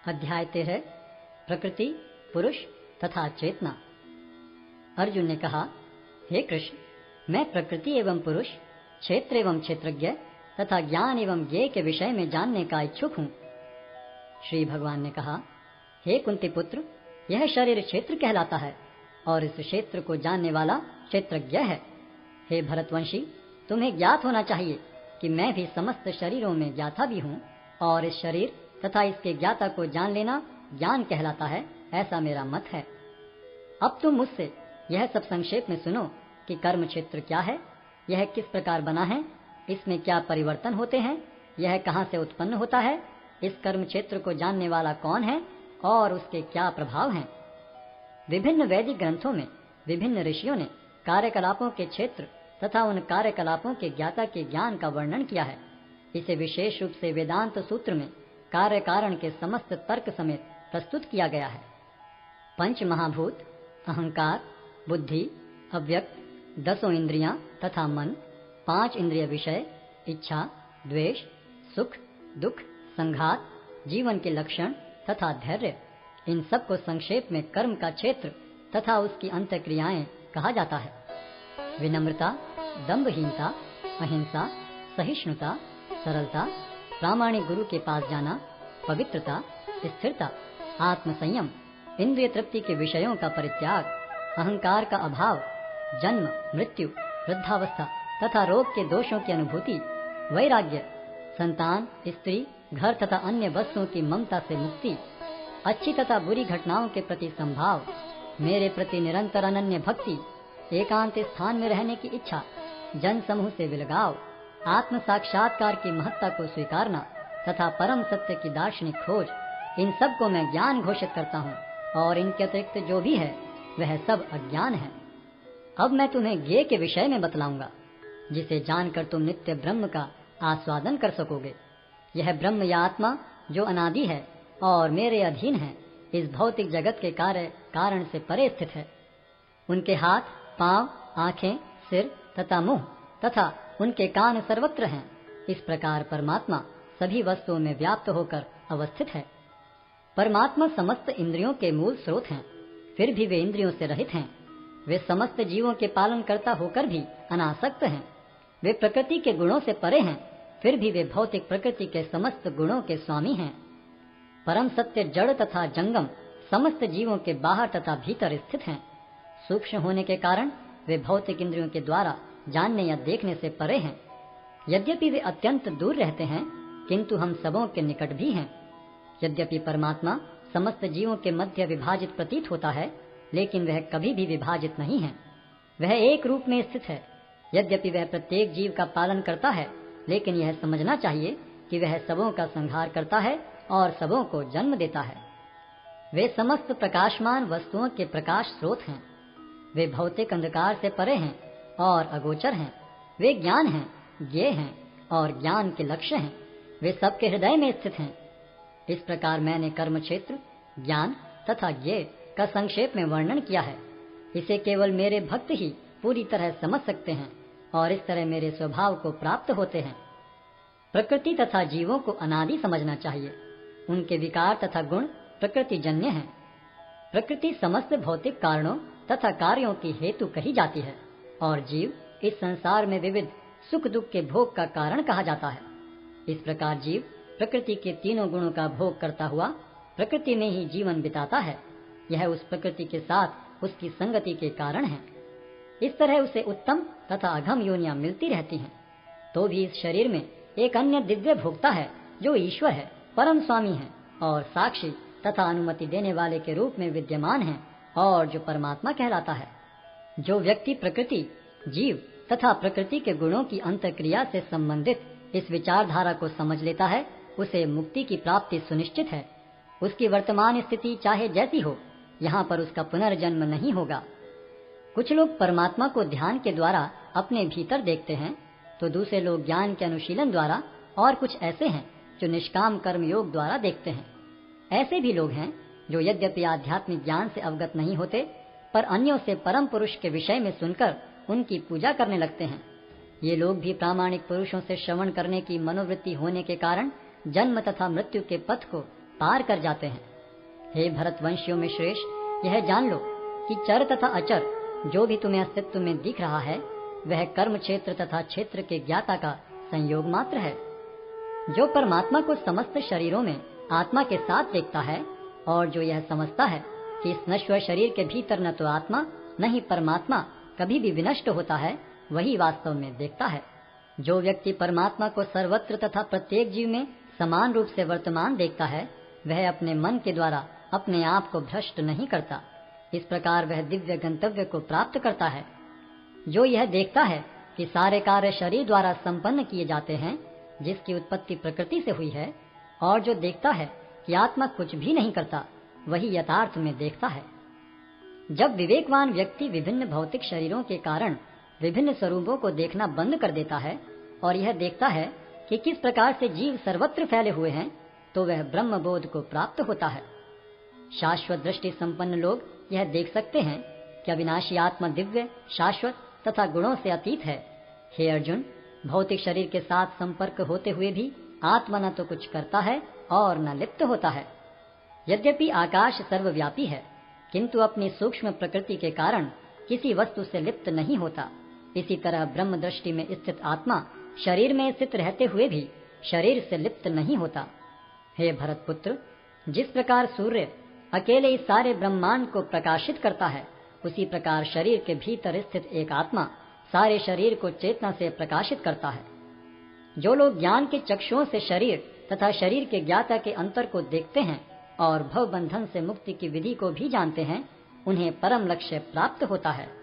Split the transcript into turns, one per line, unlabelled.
अध्याय 13 प्रकृति, पुरुष तथा चेतना। अर्जुन ने कहा, हे कृष्ण, मैं प्रकृति एवं पुरुष, क्षेत्र एवं क्षेत्रज्ञ तथा ज्ञान एवं ज्ञेय के विषय में जानने का इच्छुक हूँ। श्री भगवान ने कहा, हे कुंती पुत्र, यह शरीर क्षेत्र कहलाता है और इस क्षेत्र को जानने वाला क्षेत्रज्ञ है। हे भरतवंशी, तुम्हें ज्ञात होना चाहिए कि मैं भी समस्त शरीरों में ज्ञाता भी हूँ और इस शरीर तथा इसके ज्ञाता को जान लेना ज्ञान कहलाता है, ऐसा मेरा मत है। अब तुम मुझसे यह सब संक्षेप में सुनो कि कर्म क्षेत्र क्या है, यह किस प्रकार बना है, इसमें क्या परिवर्तन होते हैं, यह कहाँ से उत्पन्न होता है, इस कर्म क्षेत्र को जानने वाला कौन है और उसके क्या प्रभाव हैं। विभिन्न वैदिक ग्रंथों में विभिन्न ऋषियों ने कार्यकलापों के क्षेत्र तथा उन कार्यकलापों के ज्ञाता के ज्ञान का वर्णन किया है। इसे विशेष रूप से वेदांत सूत्र में कार्य कारण के समस्त तर्क समेत प्रस्तुत किया गया है। पंच महाभूत, अहंकार, बुद्धि, अव्यक्त, 10 इंद्रियां तथा मन, 5 इंद्रिय विषय, इच्छा, द्वेष, सुख, दुख, संघात, जीवन के लक्षण तथा धैर्य, इन सब को संक्षेप में कर्म का क्षेत्र तथा उसकी अंतःक्रियाएं कहा जाता है। विनम्रता, दंभहीनता, अहिंसा, सहिष्णुता, सरलता, प्रामाणिक गुरु के पास जाना, पवित्रता, स्थिरता, आत्मसंयम, इंद्रिय तृप्ति के विषयों का परित्याग, अहंकार का अभाव, जन्म, मृत्यु, वृद्धावस्था तथा रोग के दोषों की अनुभूति, वैराग्य, संतान, स्त्री, घर तथा अन्य वस्तुओं की ममता से मुक्ति, अच्छी तथा बुरी घटनाओं के प्रति संभाव, मेरे प्रति निरंतर अनन्य भक्ति, एकांत स्थान में रहने की इच्छा, जन समूह से विलगाव, आत्म साक्षात्कार की महत्ता को स्वीकारना तथा परम सत्य की दार्शनिक खोज, इन सब को मैं ज्ञान घोषित करता हूँ और इनके अतिरिक्त जो भी है वह सब अज्ञान है। अब मैं तुम्हें ज्ञेय के विषय में बतलाऊंगा, जिसे जानकर तुम नित्य ब्रह्म का आस्वादन कर सकोगे। यह ब्रह्म या आत्मा जो अनादि है और मेरे अधीन है, इस भौतिक जगत के कार्य कारण से परे स्थित है। उनके हाथ, पांव, आंखें, सिर तथा मुंह तथा उनके कान सर्वत्र हैं। इस प्रकार परमात्मा सभी वस्तुओं में व्याप्त होकर अवस्थित है। परमात्मा समस्त इंद्रियों के मूल स्रोत हैं, फिर भी वे इंद्रियों से रहित हैं। वे समस्त जीवों के पालन करता होकर भी अनासक्त हैं। वे प्रकृति के गुणों से परे हैं, फिर भी वे भौतिक प्रकृति के समस्त गुणों के स्वामी हैं। परम सत्य जड़ तथा जंगम समस्त जीवों के बाहर तथा भीतर स्थित हैं। सूक्ष्म होने के कारण वे भौतिक इंद्रियों के द्वारा जानने या देखने से परे हैं। यद्यपि वे अत्यंत दूर रहते हैं, किंतु हम सबों के निकट भी हैं। यद्यपि परमात्मा समस्त जीवों के मध्य विभाजित प्रतीत होता है, लेकिन वह कभी भी विभाजित नहीं है। वह एक रूप में स्थित है। यद्यपि वह प्रत्येक जीव का पालन करता है, लेकिन यह समझना चाहिए कि वह सबों का संहार करता है और सबों को जन्म देता है। वे समस्त प्रकाशमान वस्तुओं के प्रकाश स्रोत हैं। वे भौतिक अंधकार से परे हैं और अगोचर हैं। वे ज्ञान हैं, ज्ञेय हैं और ज्ञान के लक्ष्य हैं। वे सबके हृदय में स्थित हैं। इस प्रकार मैंने कर्म क्षेत्र, ज्ञान तथा ज्ञेय का संक्षेप में वर्णन किया है। इसे केवल मेरे भक्त ही पूरी तरह समझ सकते हैं और इस तरह मेरे स्वभाव को प्राप्त होते हैं। प्रकृति तथा जीवों को अनादि समझना चाहिए। उनके विकार तथा गुण प्रकृति जन्य हैं। प्रकृति समस्त भौतिक कारणों तथा कार्यों की हेतु कही जाती है और जीव इस संसार में विविध सुख दुख के भोग का कारण कहा जाता है। इस प्रकार जीव प्रकृति के तीनों गुणों का भोग करता हुआ प्रकृति में ही जीवन बिताता है। यह उस प्रकृति के साथ उसकी संगति के कारण है। इस तरह उसे उत्तम तथा अधम योनियां मिलती रहती हैं। तो भी इस शरीर में एक अन्य दिव्य भोक्ता है जो ईश्वर है, परम स्वामी है और साक्षी तथा अनुमति देने वाले के रूप में विद्यमान है और जो परमात्मा कहलाता है। जो व्यक्ति प्रकृति, जीव तथा प्रकृति के गुणों की अंतःक्रिया से संबंधित इस विचारधारा को समझ लेता है, उसे मुक्ति की प्राप्ति सुनिश्चित है। उसकी वर्तमान स्थिति चाहे जैसी हो, यहाँ पर उसका पुनर्जन्म नहीं होगा। कुछ लोग परमात्मा को ध्यान के द्वारा अपने भीतर देखते हैं, तो दूसरे लोग ज्ञान के अनुशीलन द्वारा, और कुछ ऐसे हैं जो निष्काम कर्म योग द्वारा देखते हैं। ऐसे भी लोग हैं जो यद्यपि आध्यात्मिक ज्ञान से अवगत नहीं होते, पर अन्यों से परम पुरुष के विषय में सुनकर उनकी पूजा करने लगते हैं। ये लोग भी प्रामाणिक पुरुषों से श्रवण करने की मनोवृत्ति होने के कारण जन्म तथा मृत्यु के पथ को पार कर जाते हैं। हे भरतवंशियों में श्रेष्ठ, यह जान लो कि चर तथा अचर जो भी तुम्हें अस्तित्व में दिख रहा है वह कर्म क्षेत्र तथा क्षेत्र के ज्ञाता का संयोग मात्र है। जो परमात्मा को समस्त शरीरों में आत्मा के साथ देखता है और जो यह समझता है कि इस नश्वर शरीर के भीतर न तो आत्मा न ही परमात्मा कभी भी विनष्ट होता है, वही वास्तव में देखता है। जो व्यक्ति परमात्मा को सर्वत्र तथा प्रत्येक जीव में समान रूप से वर्तमान देखता है वह अपने मन के द्वारा अपने आप को भ्रष्ट नहीं करता। इस प्रकार वह दिव्य गंतव्य को प्राप्त करता है। जो यह देखता है कि सारे कार्य शरीर द्वारा संपन्न किए जाते हैं जिसकी उत्पत्ति प्रकृति से हुई है, और जो देखता है कि आत्मा कुछ भी नहीं करता, वही यथार्थ में देखता है। जब विवेकवान व्यक्ति विभिन्न भौतिक शरीरों के कारण विभिन्न स्वरूपों को देखना बंद कर देता है और यह देखता है कि किस प्रकार से जीव सर्वत्र फैले हुए हैं, तो वह ब्रह्म बोध को प्राप्त होता है। शाश्वत दृष्टि संपन्न लोग यह देख सकते हैं कि अविनाशी आत्मा दिव्य, शाश्वत तथा गुणों से अतीत है। हे अर्जुन, भौतिक शरीर के साथ संपर्क होते हुए भी आत्मा न तो कुछ करता है और न लिप्त होता है। यद्यपि आकाश सर्वव्यापी है, किंतु अपनी सूक्ष्म प्रकृति के कारण किसी वस्तु से लिप्त नहीं होता। इसी तरह ब्रह्म दृष्टि में स्थित आत्मा शरीर में स्थित रहते हुए भी शरीर से लिप्त नहीं होता। हे भरतपुत्र, जिस प्रकार सूर्य अकेले इस सारे ब्रह्मांड को प्रकाशित करता है, उसी प्रकार शरीर के भीतर स्थित एक आत्मा सारे शरीर को चेतना से प्रकाशित करता है। जो लोग ज्ञान के चक्षुओं से शरीर तथा शरीर के ज्ञाता के अंतर को देखते हैं और भव बंधन से मुक्ति की विधि को भी जानते हैं, उन्हें परम लक्ष्य प्राप्त होता है।